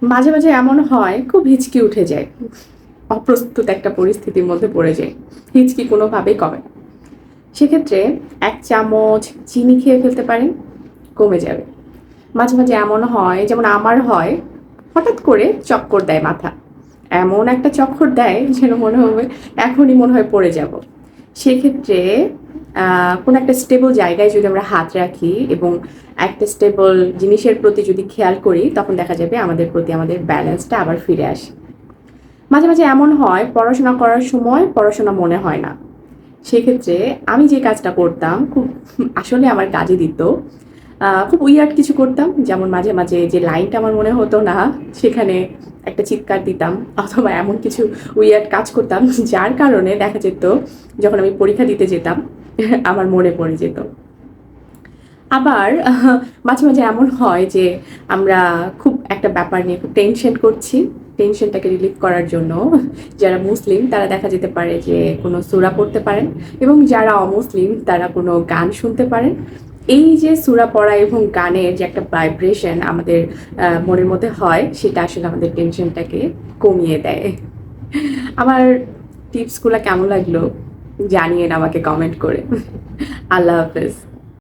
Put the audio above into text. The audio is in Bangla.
মাঝে মাঝে এমন হয় খুব হিচকি উঠে যায়, অপ্রস্তুত একটা পরিস্থিতির মধ্যে পড়ে যায়, হিচকি কোনোভাবেই কমে না। সেক্ষেত্রে 1 চামচ চিনি খেয়ে ফেলতে পারেন, কমে যাবে। মাঝে মাঝে এমন হয়, যেমন আমার হয়, হঠাৎ করে চক্কর দেয় মাথা, এমন একটা চক্কর দেয় যেন মনে হবে এখনই মনে হয় পড়ে যাব। সেক্ষেত্রে কোনো একটা স্টেবল জায়গায় যদি আমরা হাত রাখি এবং একটা স্টেবল জিনিসের প্রতি যদি খেয়াল করি, তখন দেখা যাবে আমাদের প্রতি আমাদের ব্যালেন্সটা আবার ফিরে আসে। মাঝে মাঝে এমন হয় পড়াশোনা করার সময় পড়াশোনা মনে হয় না। সেক্ষেত্রে আমি যে কাজটা করতাম খুব, আসলে আমার কাজে দিত, খুব উইয়ার্ড কিছু করতাম, যেমন মাঝে মাঝে যে লাইনটা আমার মনে হতো না সেখানে একটা চিৎকার দিতাম, অথবা এমন কিছু উইয়ার্ড কাজ করতাম যার কারণে দেখা যেত যখন আমি পরীক্ষা দিতে যেতাম আমার মনে পড়ে যেত। আবার মাঝে মাঝে এমন হয় যে আমরা খুব একটা ব্যাপার নিয়ে খুব টেনশন করছি, টেনশনটাকে রিলিভ করার জন্য যারা মুসলিম তারা দেখা যেতে পারে যে কোনো সূরা পড়তে পারেন, এবং যারা অমুসলিম তারা কোনো গান শুনতে পারেন। এই যে সূরা পড়া এবং গানের যে একটা ভাইব্রেশন আমাদের মনের মধ্যে হয়, সেটা আসলে আমাদের টেনশনটাকে কমিয়ে দেয়। আমার টিপসগুলো কেমন লাগলো জানিয়েন আমাকে কমেন্ট করে। আল্লাহ হাফেজ।